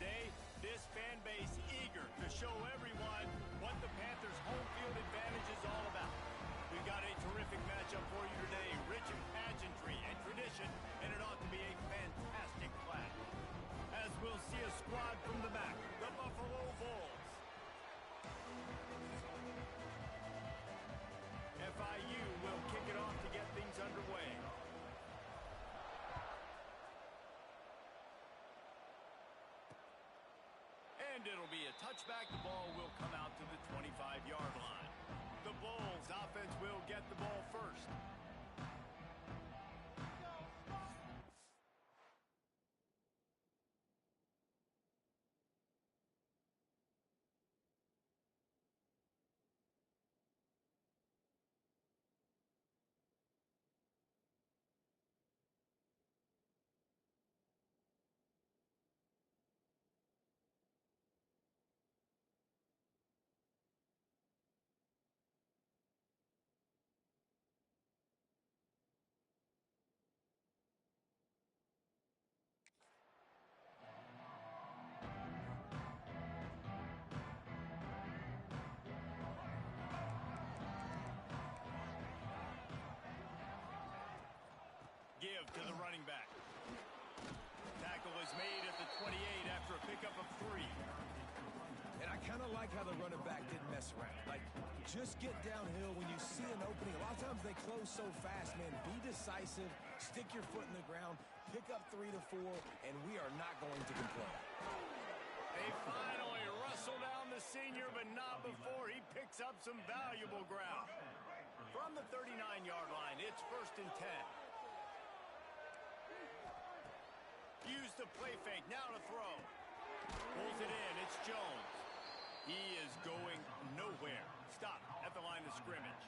today, this fan base eager to show everyone what the Panthers' home field advantage is all about. We've got a terrific matchup for you today, rich in pageantry and tradition, and it ought to be a fantastic clash. As we'll see a squad from the back, the Buffalo Bulls. FIU will kick it off to get things underway. And it'll be a touchback. The ball will come out to the 25-yard line. The Bulls offense will get the ball first. Give to the running back. Tackle is made at the 28 after a pickup of 3. And I kind of like how the running back didn't mess around. Like, just get downhill when you see an opening. A lot of times they close so fast, man. Be decisive, stick your foot in the ground, pick up 3 to 4, and we are not going to complain. They finally wrestle down the senior, but not before he picks up some valuable ground. From the 39-yard line, it's 1st and 10. Use the play fake, now to throw. Pulls it in, it's Jones. He is going nowhere. Stop at the line of scrimmage.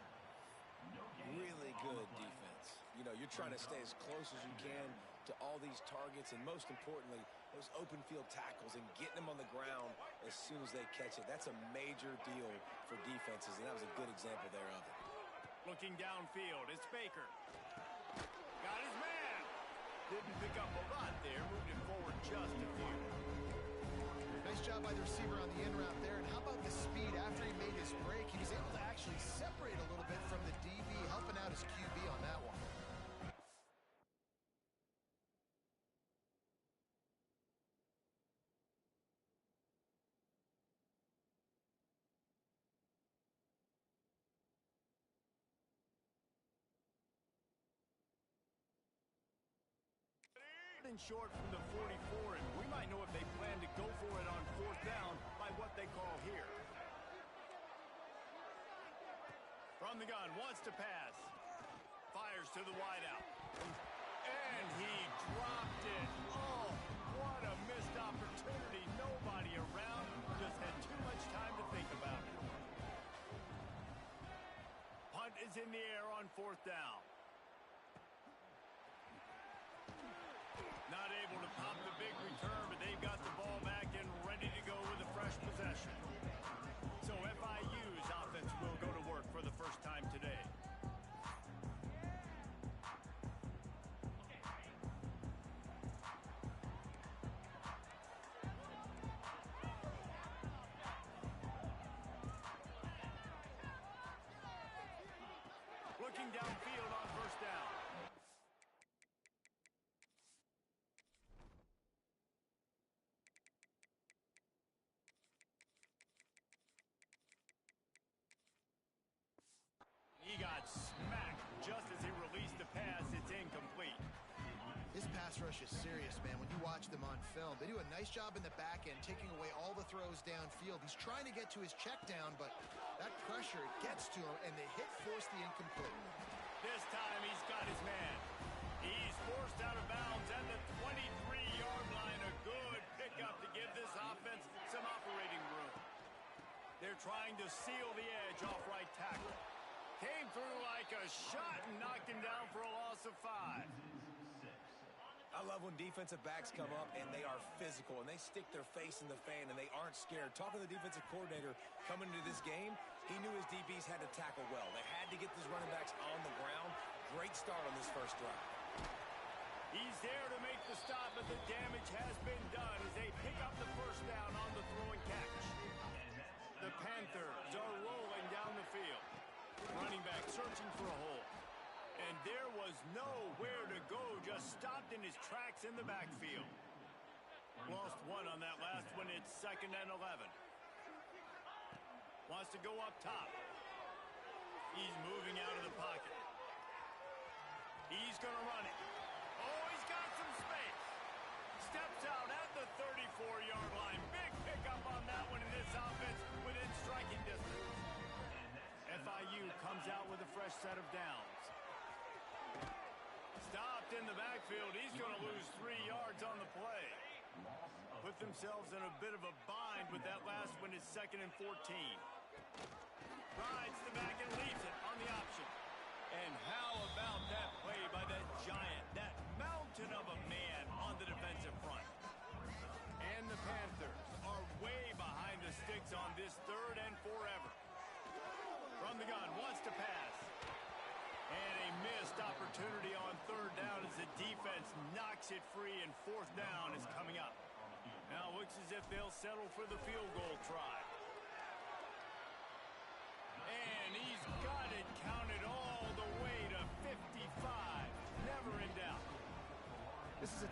Really good defense. You know, you're trying to stay as close as you can to all these targets, and most importantly, those open field tackles and getting them on the ground as soon as they catch it. That's a major deal for defenses, and that was a good example there of it. Looking downfield, it's Baker. Got his man. Didn't pick up a lot there, moved it forward just a few. Nice job by the receiver on the in route there. And how about the speed after he made his break? He was able to actually separate a little bit from the DB, helping out his QB on that one. And short from the 44, and we might know if they plan to go for it on 4th down by what they call here. From the gun, wants to pass. Fires to the wideout. And he dropped it. Oh, what a missed opportunity. Nobody around. Just had too much time to think about it. Punt is in the air on 4th down. Not able to pop the big return, but they've got the ball back and ready to go with a fresh possession. So FIU's offense will go to work for the first time today. Looking downfield on 1st down. He got smacked just as he released the pass. It's incomplete. His pass rush is serious, man. When you watch them on film, they do a nice job in the back end, taking away all the throws downfield. He's trying to get to his check down, but that pressure gets to him, and the hit forced the incomplete. This time he's got his man. He's forced out of bounds at the 23-yard line. A good pickup to give this offense some operating room. They're trying to seal the edge off right tackle. Came through like a shot and knocked him down for a loss of 5. I love when defensive backs come up and they are physical and they stick their face in the fan and they aren't scared. Talking to the defensive coordinator coming into this game, he knew his DBs had to tackle well. They had to get these running backs on the ground. Great start on this first drive. He's there to make the stop, but the damage has been done as they pick up the first down on the throw and catch. The Panthers are rolling down the field. Running back searching for a hole. And there was nowhere to go, just stopped in his tracks in the backfield. Lost one on that last one. It's 2nd and 11. Wants to go up top. He's moving out of the pocket. He's going to run it. Oh, he's got some space. Steps out at the 34-yard line. Big pickup on that one in this offense within striking distance. FIU comes out with a fresh set of downs. Stopped in the backfield. He's going to lose 3 yards on the play. Put themselves in a bit of a bind with that last one. It's 2nd and 14. Rides the back and leaves it on the option. And how about that play by that giant, that mountain of a man on the defensive front? And the Panthers are way behind the sticks on this 3rd and forever. From the gun, wants to pass. And a missed opportunity on 3rd down as the defense knocks it free, and 4th down is coming up. Now it looks as if they'll settle for the field goal try. And he's got it counted all the way to 55. Never in doubt. This is a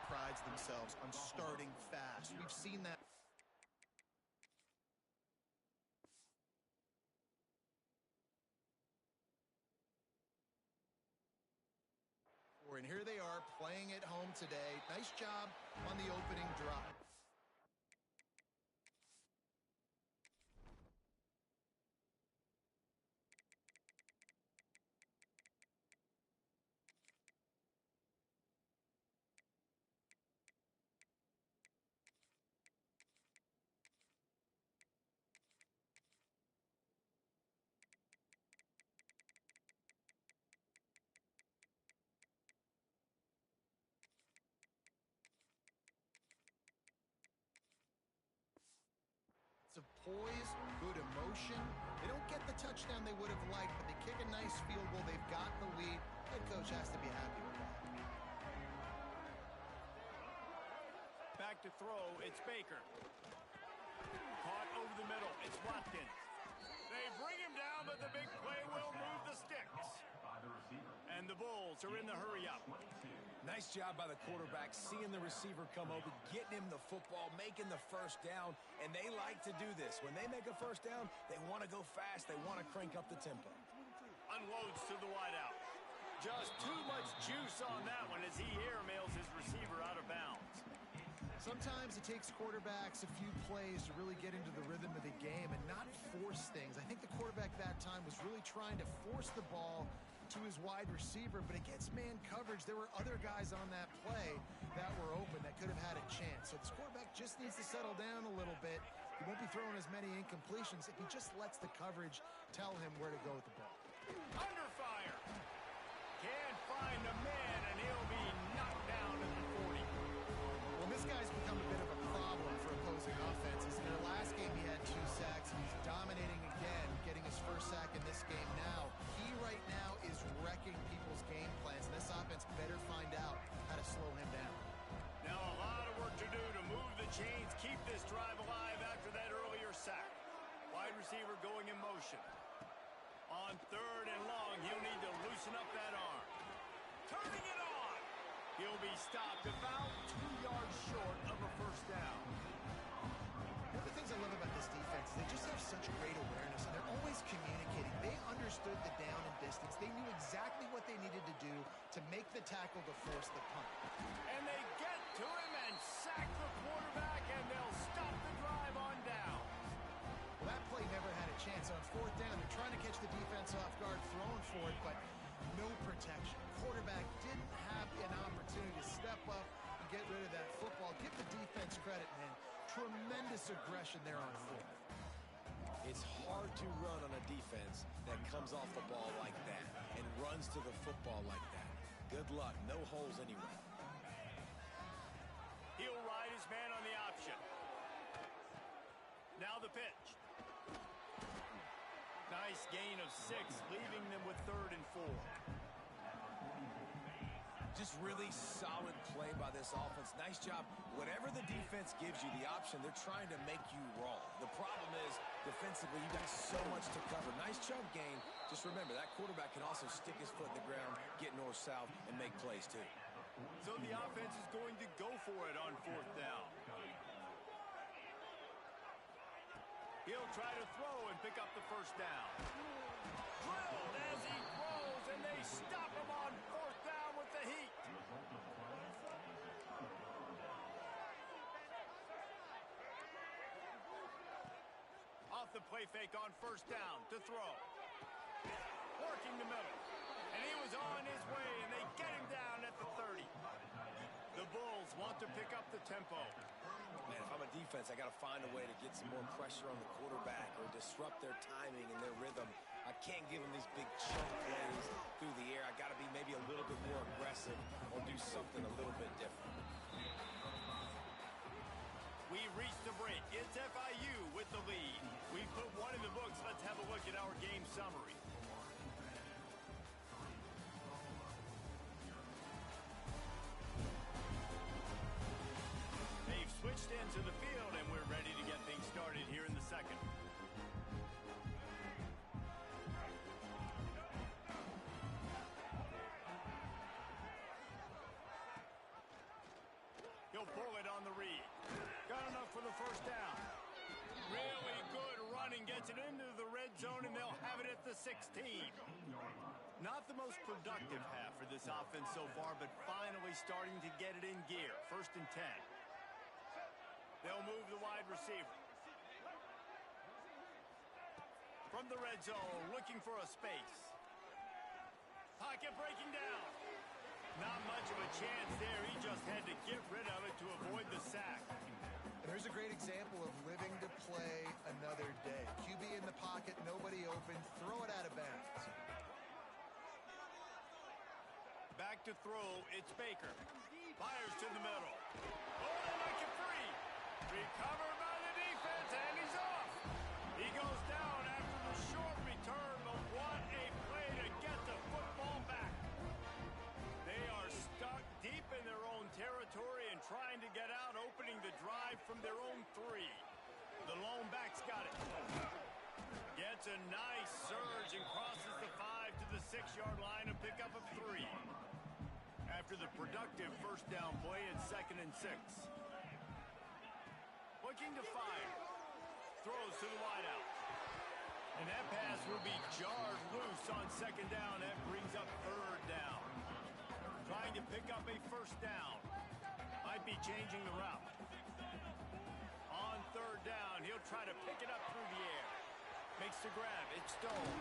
prides themselves on starting fast. We've seen that. And here they are playing at home today. Nice job on the opening drive. Of poise, good emotion. They don't get the touchdown they would have liked, but they kick a nice field goal. They've got the lead. Head coach has to be happy with that. Back to throw, it's Baker. Caught over the middle, it's Watkins. They bring him down, but the big play will move the sticks. And the Bulls are in the hurry-up. Nice job by the quarterback, seeing the receiver come open, getting him the football, making the first down, and they like to do this. When they make a first down, they want to go fast, they want to crank up the tempo. Unloads to the wideout. Just too much juice on that one as he airmails his receiver out of bounds. Sometimes it takes quarterbacks a few plays to really get into the rhythm of the game and not force things. I think the quarterback that time was really trying to force the ball to his wide receiver, but against man coverage, there were other guys on that play that were open that could have had a chance. So this quarterback just needs to settle down a little bit. He won't be throwing as many incompletions if he just lets the coverage tell him where to go with the ball. Under fire. Can't find the man, and he'll be knocked down at the 40. Well, this guy's become a bit of a problem for opposing offenses. In their last game, he had 2 sacks, and he's dominating again, getting his first sack in this game now. He right now is wrecking people's game plans, and this offense better find out how to slow him down. Now a lot of work to do to move the chains, keep this drive alive after that earlier sack. Wide receiver going in motion. On 3rd and long, he'll need to loosen up that arm. Turning it on. He'll be stopped about 2 yards short of a first down. One of the things I love about this defense is they just have such great awareness, and they're always communicating. They understood the down and distance. They knew exactly what they needed to do to make the tackle to force the punt. And they get to him and sack the quarterback, and they'll stop the drive on down. Well, that play never had a chance. On 4th down, they're trying to catch the defense off guard, throwing for it, but no protection. Quarterback didn't have an opportunity to step up and get rid of that football. Give the defense credit, man. Tremendous aggression there on 4th. It's hard to run on a defense that comes off the ball like that and runs to the football like that. Good luck. No holes anyway. his man on the option. Now the pitch. Nice gain of 6, leaving them with 3rd and 4. Just really solid play by this offense. Nice job. Whatever the defense gives you the option, they're trying to make you wrong. The problem is, defensively, you got so much to cover. Nice chunk gain. Just remember, that quarterback can also stick his foot in the ground, get north-south, and make plays, too. So the offense is going to go for it on 4th down. He'll try to throw and pick up the 1st down. Drilled as he throws, and they stop him on 4th down with the heat. Off the play fake on 1st down to throw. Working the middle. And he was on his way, and they get him down at the 30. The Bulls want to pick up the tempo. Man, if I'm a defense, I got to find a way to get some more pressure on the quarterback or disrupt their timing and their rhythm. I can't give them these big chunk plays through the air. I got to be maybe a little bit more aggressive or do something a little bit different. We reached the break. It's FIU with the lead. We put one in the books. Let's have a look at our game summary. They've switched into the field, and we're ready to get things started here in the second. He'll pull it on the read. Got enough for the 1st down. Really good running. Gets it into the red zone, and they'll have it at the 16. Not the most productive half for this offense so far, but finally starting to get it in gear. 1st and 10. They'll move the wide receiver. From the red zone, looking for a space. Pocket breaking down. Not much of a chance there. He just had to get rid of it to avoid the sack. And there's a great example of living to play another day. QB in the pocket, nobody open, throw it out of bounds. Back to throw, it's Baker. Fires to the middle. Oh, they make it free. Recovered by the defense, and he's off. He goes down after the short return, but what a play to get the football back. They are stuck deep in their own territory and trying to get out, opening the drive from their own 3. The lone back's got it. Gets a nice surge and crosses the 5 to the 6-yard line, a pickup of 3. After the productive 1st down play, it's 2nd and 6. Looking to fire. Throws to the wideout. And that pass will be jarred loose on 2nd down. That brings up 3rd down. Trying to pick up a 1st down. Might be changing the route. On 3rd down, he'll try to pick it up through the air. Makes the grab. It's Stone.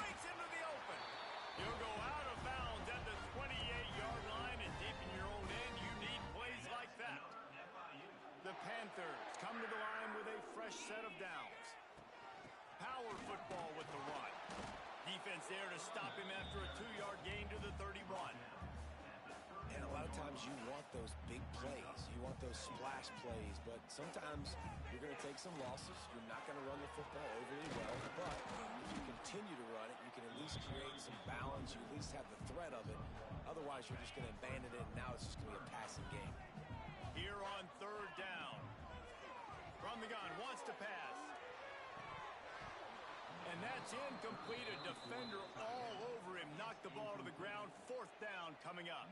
Breaks into the open. He'll go out of bounds at the 28-yard line, and deep in your own end, you need plays like that. The Panthers come to the line with a fresh set of downs. Power football with the run. Defense there to stop him after a 2-yard gain to the 31. And a lot of times you want those big plays. You want those splash plays, but sometimes you're going to take some losses. You're not going to run the football overly well, but if you continue to run it, you can at least create some balance. You at least have the threat of it. Otherwise, you're just going to abandon it, and now it's just going to be a passing game. Here on 3rd down. From the gun, wants to pass. And that's incomplete. A defender all over him. Knocked the ball to the ground. 4th down coming up.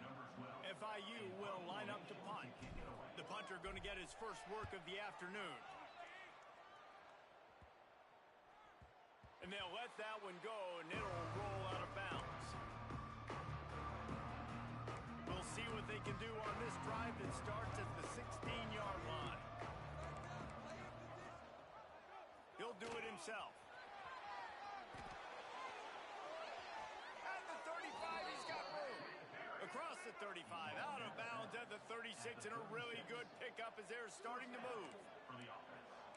FIU will line up to punt. The punter going to get his first work of the afternoon. And they'll let that one go, and it'll roll out of bounds. We'll see what they can do on this drive that starts at the 16-yard line. He'll do it himself. At the 35, he's got room. Across the 35, out of bounds at the 36, and a really good pickup as they're starting to move.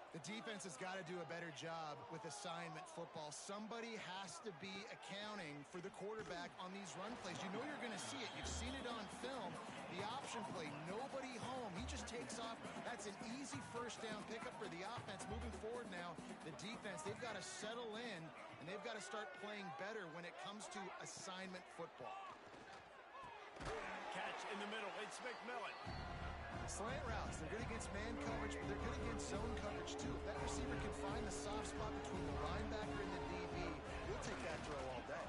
The defense has got to do a better job with assignment football. Somebody has to be accounting for the quarterback on these run plays. You know you're going to see it. You've seen it on film. The option play, nobody home. He just takes off an easy first down pickup for the offense. Moving forward now, the defense, they've got to settle in, and they've got to start playing better when it comes to assignment football. Catch in the middle. It's McMillan. Slant routes, they're good against man coverage, but they're good against zone coverage too. If that receiver can find the soft spot between the linebacker and the DB, he'll take that throw all day.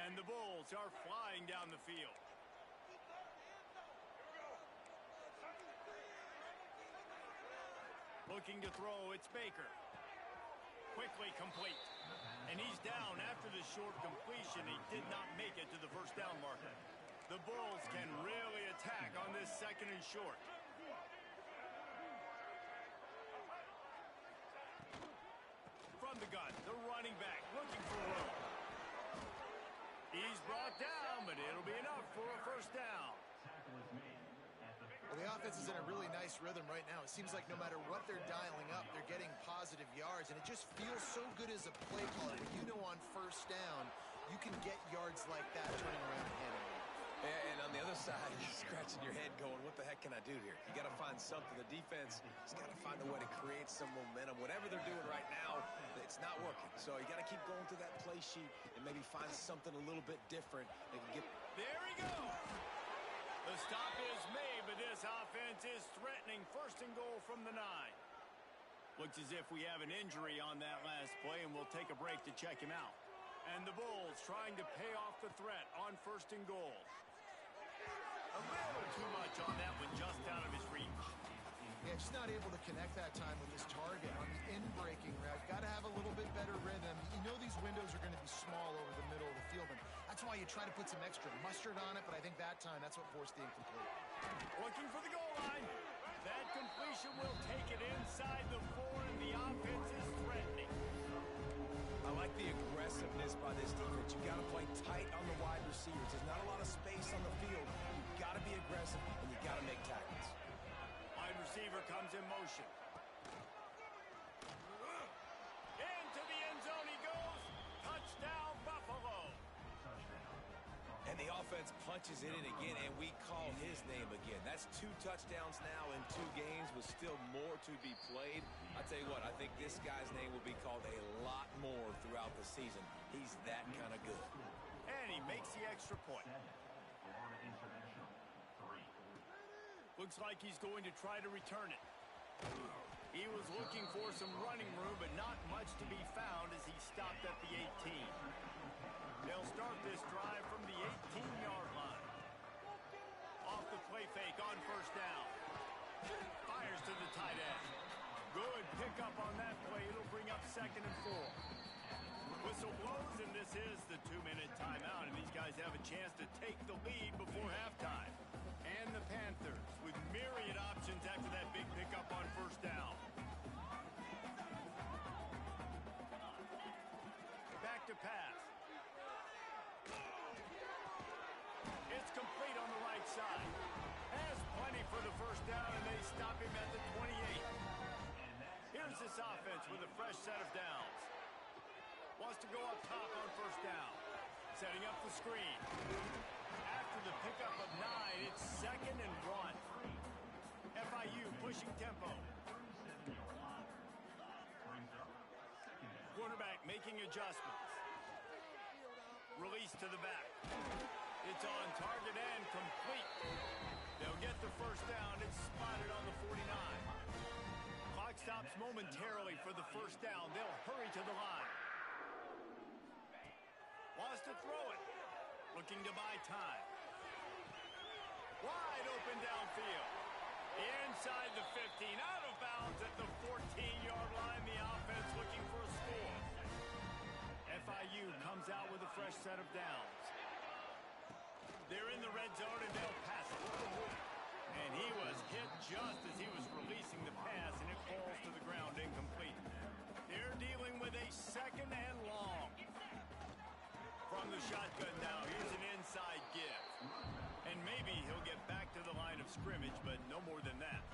And the Bulls are flying down the field. Looking to throw, it's Baker. Quickly complete. And he's down after the short completion. He did not make it to the first down marker. The Bulls can really attack on this second and short. From the gun, the running back looking for room. He's brought down, but it'll be enough for a first down. Well, the offense is in a really nice rhythm right now. It seems like no matter what they're dialing up, they're getting positive yards, and it just feels so good as a play caller. When you know on first down, you can get yards like that turning around and handling it. And on the other side, you're scratching your head going, what the heck can I do here? You got to find something. The defense has got to find a way to create some momentum. Whatever they're doing right now, it's not working. So you got to keep going through that play sheet and maybe find something a little bit different that can get... There he goes. The stop is made, but this offense is threatening first and goal from the 9. Looks as if we have an injury on that last play, and we'll take a break to check him out. And the Bulls trying to pay off the threat on first and goal. A little too much on that one, just out of his reach. Yeah, just not able to connect that time with his target on the in-breaking route. Got to have a little bit better rhythm. You know these windows are going to be small over the middle of the field, and that's why you try to put some extra mustard on it, but I think that time that's what forced the incomplete. Looking for the goal line. That completion will take it inside the 4, and the offense is threatening. I like the aggressiveness by this defense. You got to play tight on the wide receivers. There's not a lot of space on the field. You got to be aggressive, and you got to make tackles. Wide receiver comes in motion. Into the end zone he goes. Touchdown, Buffalo. And the offense punches it in again, and we call his name again. That's 2 touchdowns now in 2 games with still more to be played. I tell you what, I think this guy's name will be called a lot more throughout the season. He's that kind of good. And he makes the extra point. Looks like he's going to try to return it. He was looking for some running room, but not much to be found as he stopped at the 18. They'll start this drive from the 18-yard line. Off the play fake on first down. Fires to the tight end. Good pickup on that play. It'll bring up second and 4. Whistle blows, and this is the 2-minute timeout, and these guys have a chance to take the lead before halftime. And the Panthers with myriad options after that big pickup on first down. Back to pass. It's complete on the right side. Has plenty for the first down, and they stop him at the 28. Here's this offense with a fresh set of downs. Wants to go up top on first down. Setting up the screen. After the pickup of 9, it's second and 1. FIU pushing tempo. Quarterback making adjustments. Release to the back. It's on target and complete. They'll get the first down. It's spotted on the 49. Clock stops momentarily for the first down. They'll hurry to the line. Wants to throw it. Looking to buy time. Wide open downfield. Inside the 15. Out of bounds at the 14-yard line. The offense looking for a score. FIU comes out with a fresh set of downs. They're in the red zone, and they'll pass it. And he was hit just as he was releasing the pass, and it falls to the ground incomplete. They're dealing with a second and long. From the shotgun now, here's an inside give. And maybe he'll get back to the line of scrimmage, but no more than that.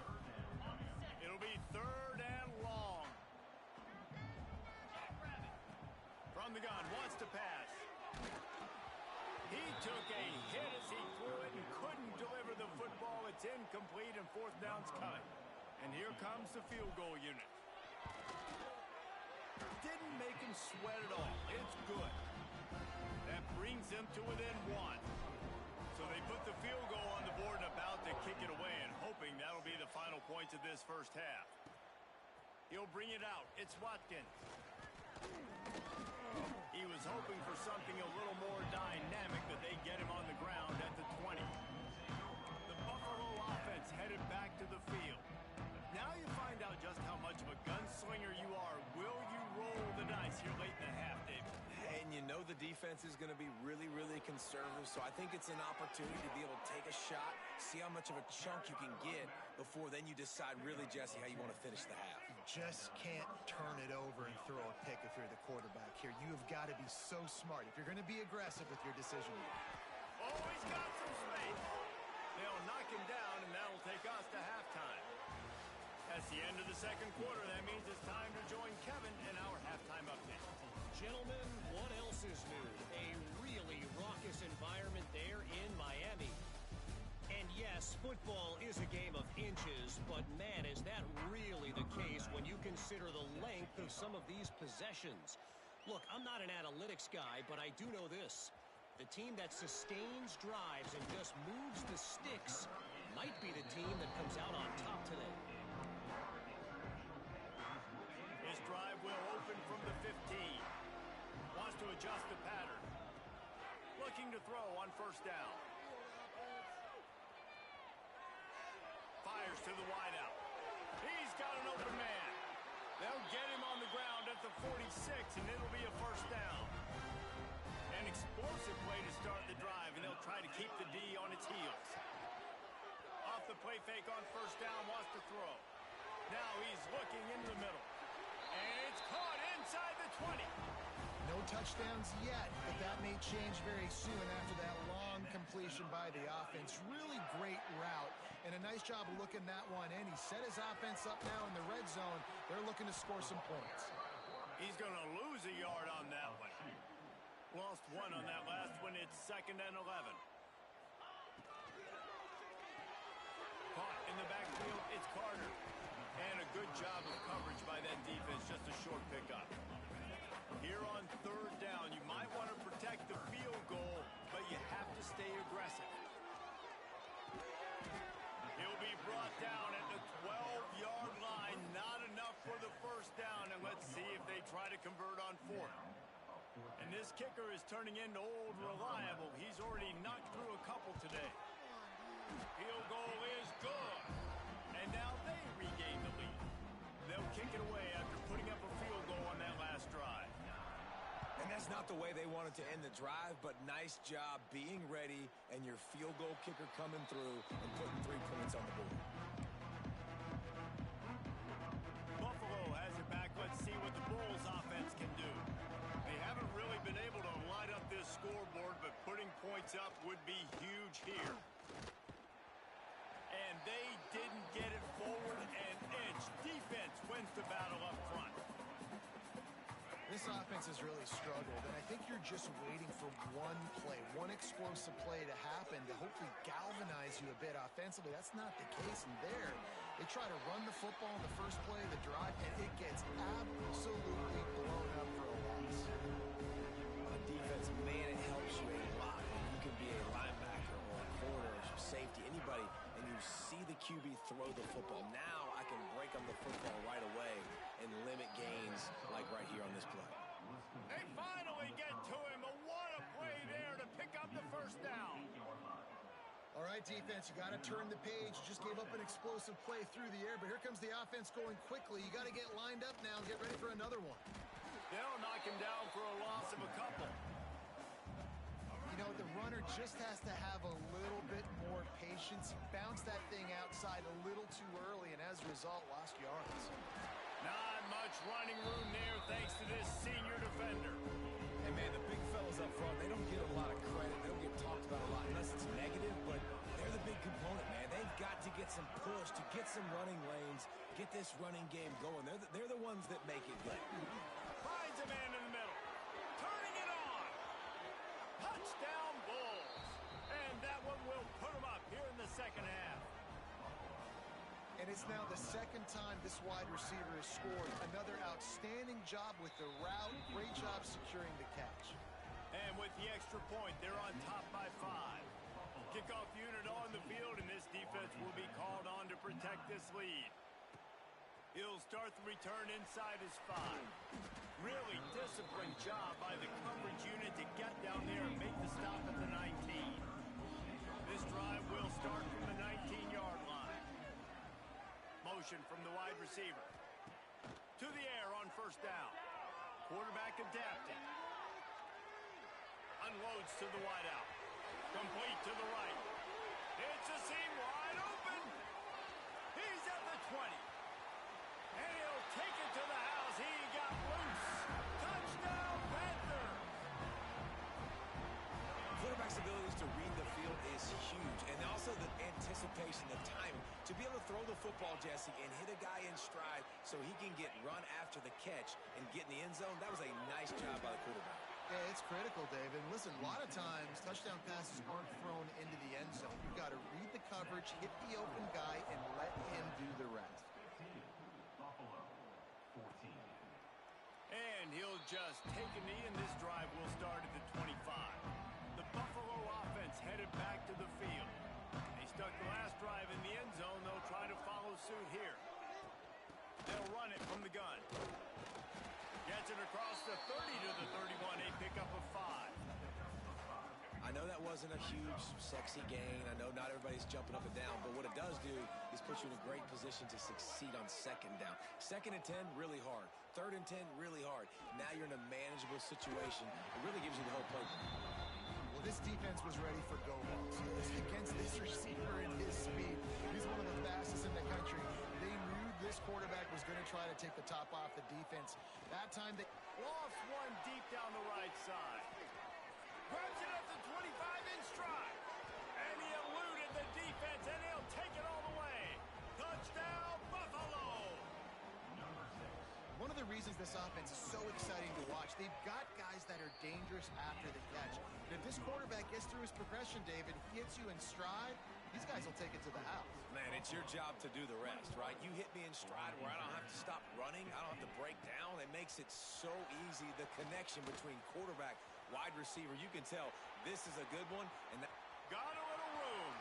It'll be third and long. From the gun, wants to pass. He took a hit as he threw it and couldn't deliver the It's incomplete and fourth down's coming. And here comes the field goal unit. Didn't make him sweat at all. It's good. That brings them to within one. So they put the field goal on the board and about to kick it away, and hoping that'll be the final points of this first half. He'll bring it out. It's Watkins. He was hoping for something a little more dynamic, but they get him on the ground at the 20. The Buffalo offense headed back to the field. Now you find out just how much of a gunslinger you are. Will you roll the dice here late in the half, David? And you know the defense is going to be really, really conservative, so I think it's an opportunity to be able to take a shot, see how much of a chunk you can get before then you decide really, Jesse, how you want to finish the half. You just can't turn it over and throw a pick if you're the quarterback here. You have got to be so smart if you're going to be aggressive with your decision. Oh, he's got some space. They'll knock him down, and that'll take us to halftime. That's the end of the second quarter. That means it's time to join Kevin in our halftime update. Gentlemen, what else is new? A really raucous environment there in Miami. And yes, football is a game of inches, but man, is that really the case when you consider the length of some of these possessions. Look, I'm not an analytics guy, but I do know this. The team that sustains drives and just moves the sticks might be the team that comes out on top today. His drive will open from the 15. Wants to adjust the pattern. Looking to throw on first down. Fires to the wideout. He's got an open man. They'll get him on the ground at the 46, and it'll be a first down. An explosive play to start the drive, and they'll try to keep the D on its heels. Off the play fake on first down, wants to throw. Now he's looking into the middle. And it's caught inside the 20. No touchdowns yet, but that may change very soon after that long completion by the offense. Really great route, and a nice job of looking that one in. He set his offense up now in the red zone. They're looking to score some points. He's going to lose a yard on that one. Lost one on that last one. It's 2nd and 11. Caught in the backfield, it's Carter. And a good job of coverage by that defense, just a short pickup. Here on third down, you might want to protect the field goal, but you have to stay aggressive. He'll be brought down at the 12-yard line. Not enough for the first down, and let's see if they try to convert on fourth. And this kicker is turning into old reliable. He's already knocked through a couple today. Field goal is good. And now they regain the lead. They'll kick it away after putting up a field goal on that last drive. And that's not the way they wanted to end the drive, but nice job being ready and your field goal kicker coming through and putting 3 points on the board. Buffalo has it back. Let's see what the Bulls offense can do. They haven't really been able to light up this scoreboard, but putting points up would be huge here. And they didn't get it forward an inch. Defense wins the battle up front. This offense has really struggled, and I think you're just waiting for one play, one explosive play to happen to hopefully galvanize you a bit offensively. That's not the case in there. They try to run the football in the first play of the drive, and it gets absolutely blown up for a loss. On defense, man, it helps you a lot. You can be a linebacker or a corner or safety, anybody, and you see the QB throw the football. Now I can break on the football right away and limit gains like right here on this play. They finally get to him. What a play there to pick up the first down. All right, defense, you got to turn the page. You just gave up an explosive play through the air, but here comes the offense going quickly. You got to get lined up now and get ready for another one. They'll knock him down for a loss of a couple. You know, the runner just has to have a little bit more patience. He bounced that thing outside a little too early, and as a result, lost yards. Not much running room there thanks to this senior defender. And man, the big fellas up front, they don't get a lot of credit. They don't get talked about a lot unless it's negative, but they're the big component, man. They've got to get some push, to get some running lanes, get this running game going. They're the ones that make it go. Finds a man in the middle. Turning it on. Touchdown Bulls. And that one will put them up here in the second half. And it's now the second time this wide receiver has scored. Another outstanding job with the route. Great job securing the catch. And with the extra point, they're on top by 5. Kickoff unit on the field, and this defense will be called on to protect this lead. He'll start the return inside his 5. Really disciplined job by the coverage unit to get down there and make the stop at the 19. This drive will start from the 19-yard line. Motion from the wide receiver. To the air on first down. Quarterback adapting. Unloads to the wideout. Complete to the right. It's a seam wide open. He's at the 20. And he'll take it to the house. He got loose. Touchdown, Panther. Quarterback's abilities to read the field is huge. And also the anticipation, the timing. To be able to throw the football, Jesse, and hit a guy in stride so he can get run after the catch and get in the end zone, that was a nice job by the quarterback. Yeah, it's critical, David. Listen, a lot of times touchdown passes aren't thrown into the end zone. You've got to read the coverage, hit the open guy, and let him do the rest. And he'll just take a knee, and this drive will start at the 25. The Buffalo offense headed back to the field. They stuck the last drive in the end zone. They'll try to follow suit here. They'll run it from the gun. Gets it across the 30 to the 31, a pickup of 5. I know that wasn't a huge, sexy gain. I know not everybody's jumping up and down, but what it does do is put you in a great position to succeed on second down. Second and 10, really hard. Third and 10, really hard. Now you're in a manageable situation. It really gives you the whole playbook. Well, this defense was ready for go balls. Against this receiver and his speed, he's one of the fastest in the country. They knew this quarterback was going to try to take the top off the defense. That time they lost one deep down the right side. Grabs it at the 25 in stride. And he eluded the defense, and he'll take it all the way. Touchdown, Buffalo! One of the reasons this offense is so exciting to watch, they've got guys that are dangerous after the catch. And if this quarterback gets through his progression, David, hits you in stride, these guys will take it to the house. Man, it's your job to do the rest, right? You hit me in stride where I don't have to stop running. I don't have to break down. It makes it so easy. The connection between quarterback, wide receiver, you can tell this is a good one. And got a little room.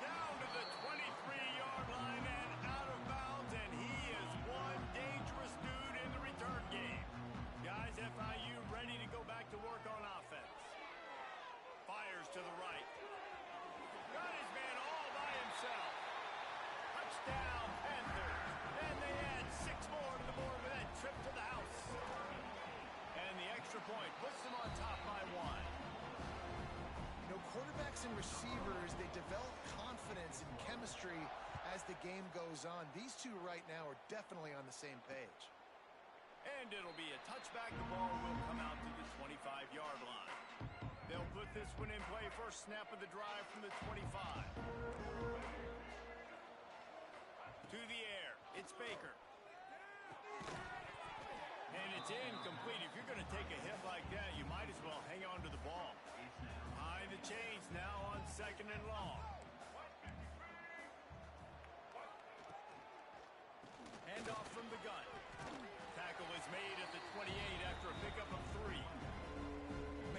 Down to the 23-yard line and out of bounds, and he is one dangerous dude in the return game. Guys, FIU ready to go back to work on offense. Fires to the right. Got his man all by himself. Touchdown, Panthers. And they add 6 more to the board with that trip to the house. And the extra point puts them on top by 1. You know, quarterbacks and receivers, they develop confidence and chemistry as the game goes on. These two right now are definitely on the same page. And it'll be a touchback. The ball will come out to the 25-yard line. They'll put this one in play. First snap of the drive from the 25. To the air. It's Baker. And it's incomplete. If you're going to take a hit like that, you might as well hang on to the ball. High the chains now on second and long. Handoff from the gun. Tackle is made at the 28 after a pickup of 3.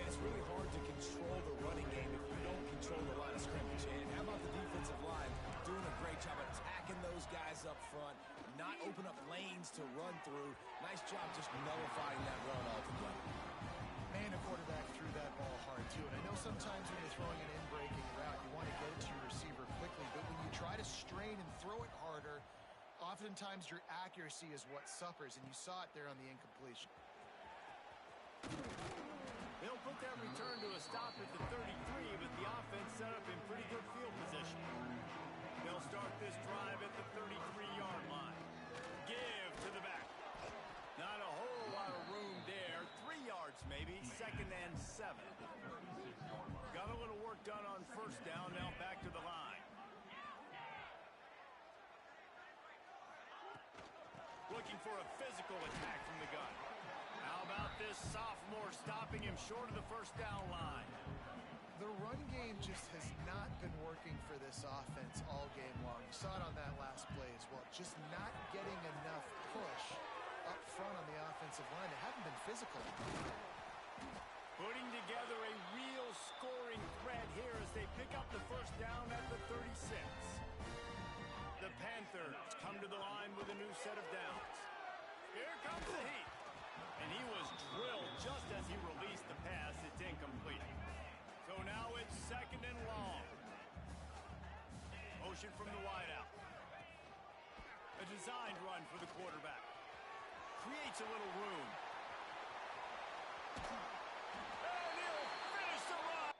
man, it's really hard to control the running game if you don't control the line of scrimmage. And how about the defensive line doing a great job attacking those guys up front, not open up lanes to run through. Nice job just nullifying that run altogether. Man, a quarterback threw that ball hard, too. And I know sometimes when you're throwing an in-breaking route, you want to get it to your receiver quickly. But when you try to strain and throw it harder, oftentimes your accuracy is what suffers. And you saw it there on the incompletion. They'll put that return to a stop at the 33, but the offense set up in pretty good field position. They'll start this drive at the 33-yard line. Give to the back. Not a whole lot of room there. 3 yards maybe. Second and 7. Got a little work done on first down. Now back to the line. Looking for a physical attack from the gun. How about this sophomore stopping him short of the first down line? The run game just has not been working for this offense all game long. You saw it on that last play as well. Just not getting enough push up front on the offensive line. They haven't been physical. Putting together a real scoring threat here as they pick up the first down at the 36. The Panthers come to the line with a new set of downs. Here comes the heat. And he was drilled just as he released the pass. It's incomplete. So now it's second and long. Motion from the wideout. A designed run for the quarterback. Creates a little room. And he'll finish the run.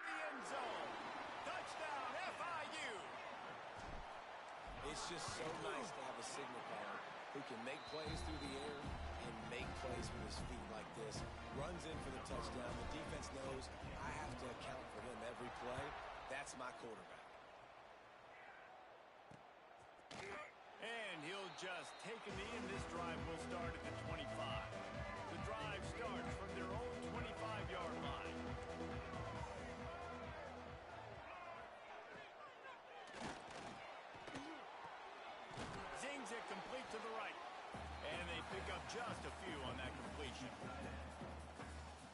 The end zone. Touchdown, FIU. It's just so nice to have a signal caller who can make plays through the air and make plays with his feet like this. Runs in for the touchdown. The defense knows I have to account for him every play. That's my quarterback. And he'll just take a knee, and this drive will start at the 25. The drive starts from their own 25-yard line. Zings it complete to the right. And they pick up just a few on that completion.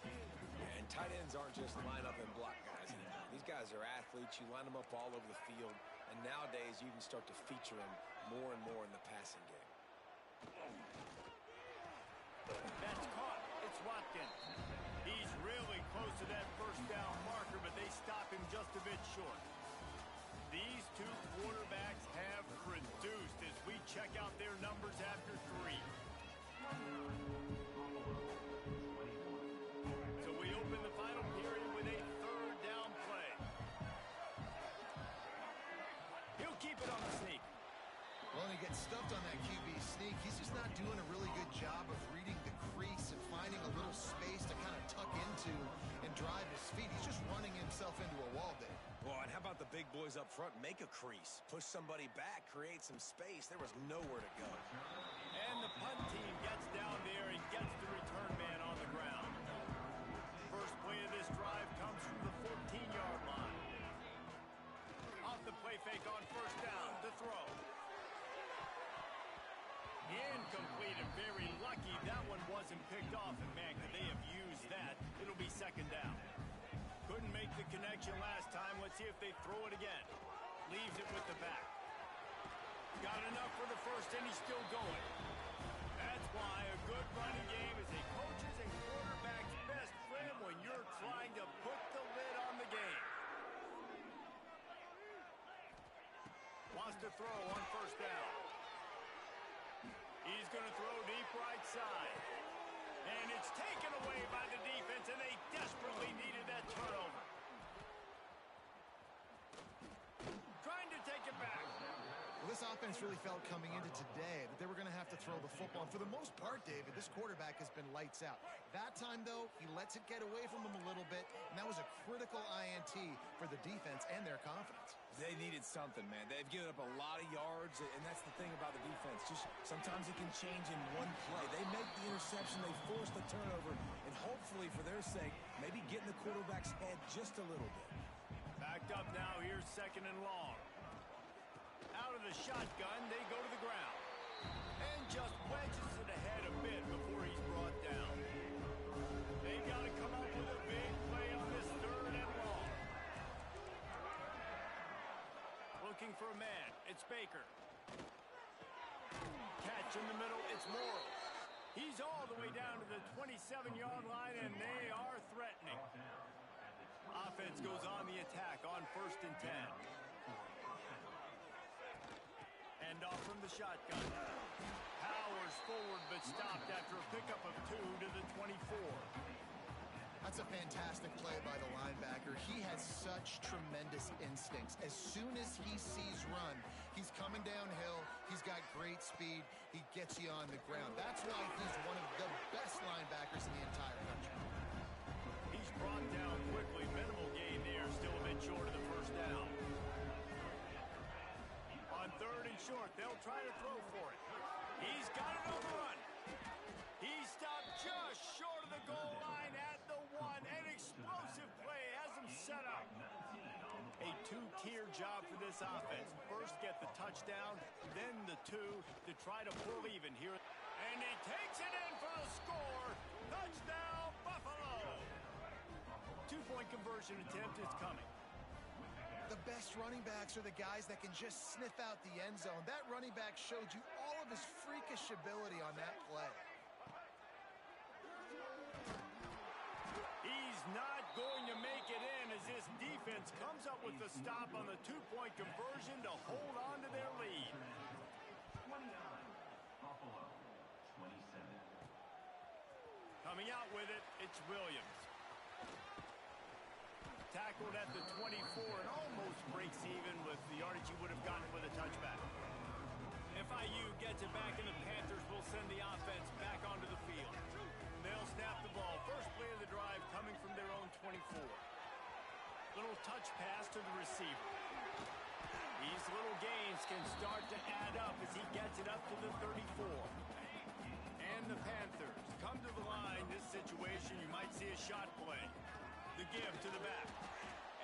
And tight ends aren't just line up and block guys anymore. These guys are athletes. You line them up all over the field. And nowadays, you can start to feature them more and more in the passing game. That's caught. It's Watkins. He's really close to that first down marker, but they stop him just a bit short. These two quarterbacks have produced as we check out their numbers after 3. So we open the final period with a third down play. He'll keep it on the sneak. Well, he gets stuffed on that QB sneak. He's just not doing a really good job of reading the crease and finding a little space to kind of tuck into and drive his feet. He's just running himself into a wall there. Well, and how about the big boys up front? Make a crease. Push somebody back. Create some space. There was nowhere to go. And the punt team gets down there and gets the return man on the ground. First play of this drive comes from the 14-yard line. Off the play fake on first down. The throw. Incomplete and very lucky that one wasn't picked off. And man, could they have used that? It'll be second down. Couldn't make the connection last time. Let's see if they throw it again. Leaves it with the back. Got enough for the first, and he's still going. That's why a good running game is a coach's and quarterback's best friend when you're trying to put the lid on the game. Wants to throw on first down. He's going to throw deep right side. And it's taken away by the defense, and they desperately needed that turnover. Trying to take it back. Well, this offense really felt coming into today that they were going to have to throw the football. And for the most part, David, this quarterback has been lights out. That time, though, he lets it get away from him a little bit, and that was a critical INT for the defense and their confidence. They needed something, man. They've given up a lot of yards, and that's the thing about the defense. Just sometimes it can change in one play. They make the interception, they force the turnover, and hopefully, for their sake, maybe get in the quarterback's head just a little bit. Backed up now. Here's second and long. Out of the shotgun, they go to the ground. And just wedges it ahead a bit before he's brought down. They've got to come up with a big play on this third and long. Looking for a man. It's Baker. Catch in the middle. It's Morrow. He's all the way down to the 27-yard line, and they are threatening. Offense goes on the attack on first and 10. Hand off from the shotgun. Powers forward, but stopped after a pickup of 2 to the 24. That's a fantastic play by the linebacker. He has such tremendous instincts. As soon as he sees run, he's coming downhill. He's got great speed. He gets you on the ground. That's why he's one of the best linebackers in the entire country. He's brought down quickly. Minimum three-tier job for this offense. First, get the touchdown, then the two to try to pull even here. And he takes it in for the score. Touchdown, Buffalo. Two-point conversion attempt is coming. The best running backs are the guys that can just sniff out the end zone. That running back showed you all of his freakish ability on that play. He's not going to make it in as this defense comes up with the stop on the two-point conversion to hold on to their lead. 29, Buffalo, 27. Coming out with it, it's Williams. Tackled at the 24 and almost breaks even with the yardage he would have gotten with a touchback. FIU gets it back, and the Panthers will send the offense back onto the field. They'll snap the ball. First play of the drive coming from their own 24. Little touch pass to the receiver. These little gains can start to add up as he gets it up to the 34. And the Panthers come to the line. This situation, you might see a shot play. The give to the back.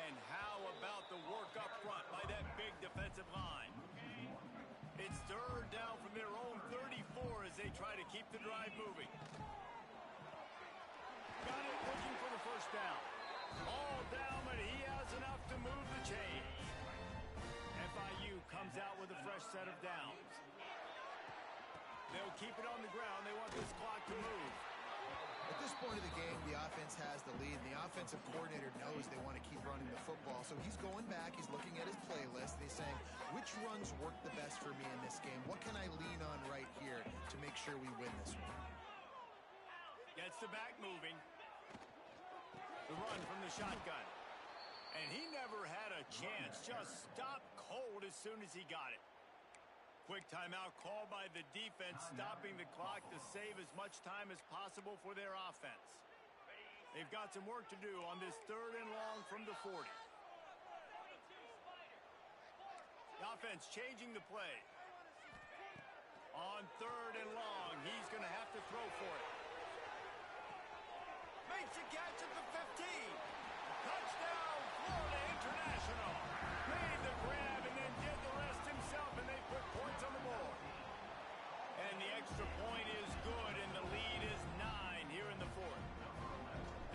And how about the work up front by that big defensive line? It's third down from their own 34 as they try to keep the drive moving. Got it, looking for the first down. All down, but he has enough to move the chains. FIU comes out with a fresh set of downs. They'll keep it on the ground. They want this clock to move. At this point of the game, the offense has the lead, and the offensive coordinator knows they want to keep running the football. So he's going back, he's looking at his playlist, and he's saying, which runs work the best for me in this game? What can I lean on right here to make sure we win this one? Gets the back moving. The run from the shotgun. And he never had a chance. Just stopped cold as soon as he got it. Quick timeout called by the defense, stopping the clock to save as much time as possible for their offense. They've got some work to do on this third and long from the 40. The offense changing the play. On third and long, he's going to have to throw for it. Makes a catch at the 15. Touchdown, Florida International. Made the grab and then did the rest himself, and they put points on the board. And the extra point is good, and the lead is 9 here in the fourth.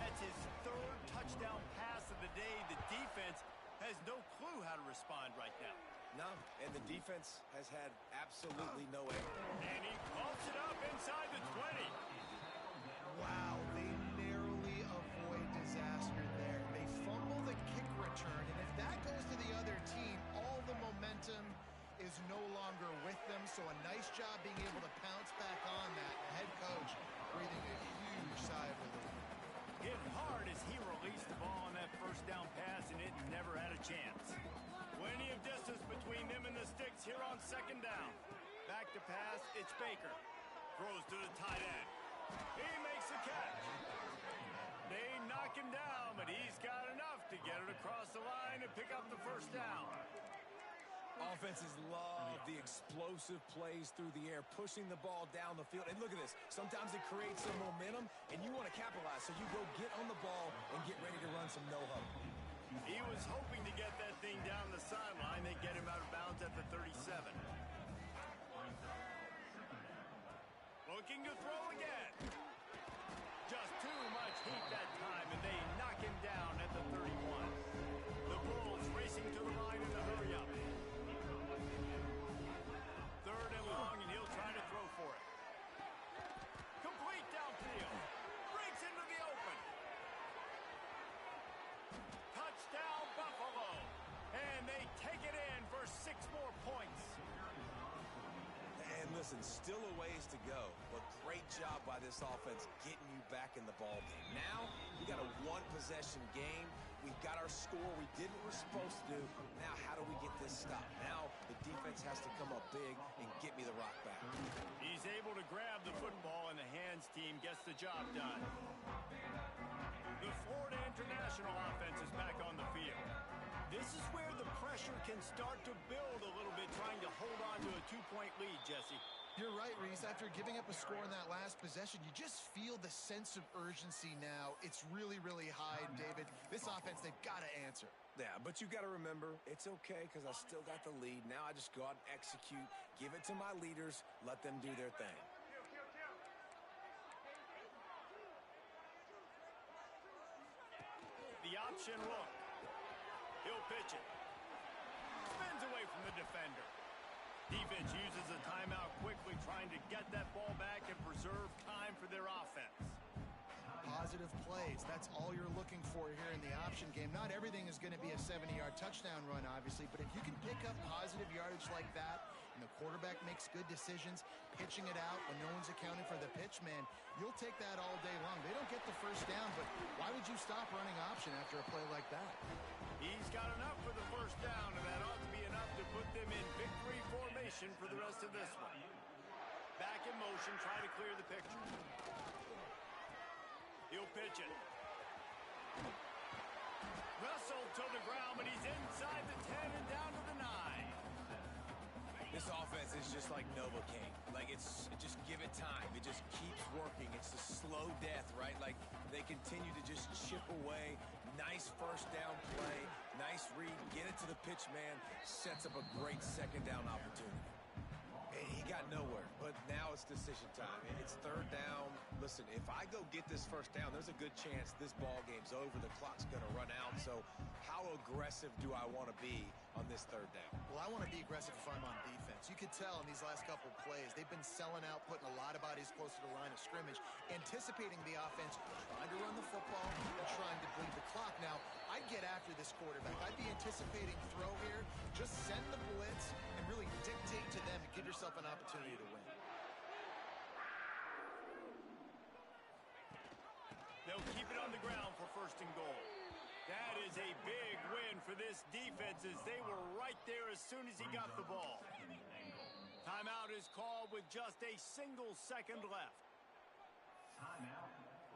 That's his third touchdown pass of the day. The defense has no clue how to respond right now. No, and the defense has had absolutely no aim. And he pumps it up inside the 20. Wow, they narrowly avoid disaster there. They fumble the kick return, and if that goes to the other team, all the momentum is no longer with them. So a nice job being able to pounce back on that. The head coach breathing a huge sigh of relief. Hit hard as he released the ball on that first down pass, and it never had a chance. Plenty of distance between them and the sticks here on second down. Back to pass, it's Baker. Throws to the tight end. He makes the catch. They knock him down, but he's got enough to get it across the line and pick up the first down. Offenses love the explosive plays through the air, pushing the ball down the field. And look at this. Sometimes it creates some momentum, and you want to capitalize. So you go get on the ball and get ready to run some no-huddle. He was hoping to get that thing down the sideline. They get him out of bounds at the 37. Looking to throw again. Just too much heat that time, and they knock him down at the 31. The Bulls racing to the line in the hurry-up. Third and long, and he'll try to throw for it. Complete downfield. Breaks into the open. Touchdown, Buffalo. And they take it in for 6 more points. And listen, still a ways to go, but great job by this offense getting you back in the ball game. Now, we got a one-possession game. We've got our score. We did what we're supposed to do. Now, how do we get this stopped? Now, the defense has to come up big and get me the rock back. He's able to grab the football, and the hands team gets the job done. The Florida International offense is back on the field. This is where the pressure can start to build a little bit, trying to hold on to a 2-point lead, Jesse. You're right, Reese. After giving up a score in that last possession, you just feel the sense of urgency now. It's really, really high, David. This offense, they've got to answer. Yeah, but you got to remember, it's okay because I still got the lead. Now I just go out and execute, give it to my leaders, let them do their thing. The option look. He'll pitch it. Spins away from the defender. Defense uses a timeout quickly, trying to get that ball back and preserve time for their offense. Positive plays. That's all you're looking for here in the option game. Not everything is going to be a 70-yard touchdown run, obviously, but if you can pick up positive yardage like that, and the quarterback makes good decisions, pitching it out when no one's accounting for the pitch, man, you'll take that all day long. They don't get the first down, but why would you stop running option after a play like that? He's got enough for the first down, and that ought to be enough to put them in victory formation for the rest of this one. Back in motion, try to clear the picture. He'll pitch it. Wrestled to the ground, but he's inside the 10 and down to the 9. This offense is just like Novocaine. Like, it's just give it time. It just keeps working. It's the slow death, right? Like, they continue to just chip away. Nice first down play. Nice read. Get it to the pitch man. Sets up a great second down opportunity. And he got nowhere, but now it's decision time. It's third down. Listen, if I go get this first down, there's a good chance this ball game's over. The clock's going to run out. So how aggressive do I want to be on this third down? Well, I want to be aggressive if I'm on defense. You could tell in these last couple plays, they've been selling out, putting a lot of bodies close to the line of scrimmage, anticipating the offense, trying to run the football, and trying to bleed the clock. Now, I'd get after this quarterback. I'd be anticipating throw here. Just send the blitz and really dictate to them and give yourself an opportunity to win. They'll keep it on the ground for first and goal. That is a big win for this defense as they were right there as soon as he got the ball. Timeout is called with just a single second left. Timeout,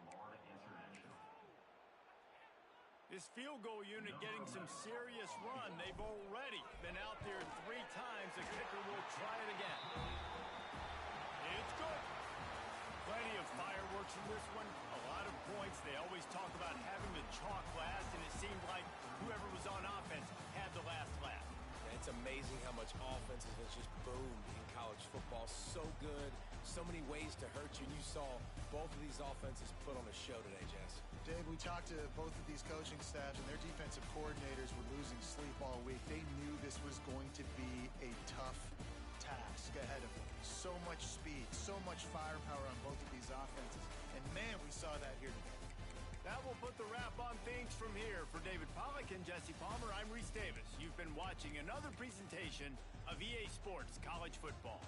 Florida International. This field goal unit getting some serious run. They've already been out there 3 times. The kicker will try it again. It's good. Plenty of fireworks in this one. A lot of points. They always talk about having the chalk last, and it seemed like whoever was on offense had the last laugh. It's amazing how much offense has just boomed in college football. So good. So many ways to hurt you. And you saw both of these offenses put on a show today, Jess. Dave, we talked to both of these coaching staffs, and their defensive coordinators were losing sleep all week. They knew this was going to be a tough task ahead of them. So much speed, so much firepower on both of these offenses. And, man, we saw that here today. That will put the wrap on things from here. For David Pollack and Jesse Palmer, I'm Reese Davis. You've been watching another presentation of EA Sports College Football.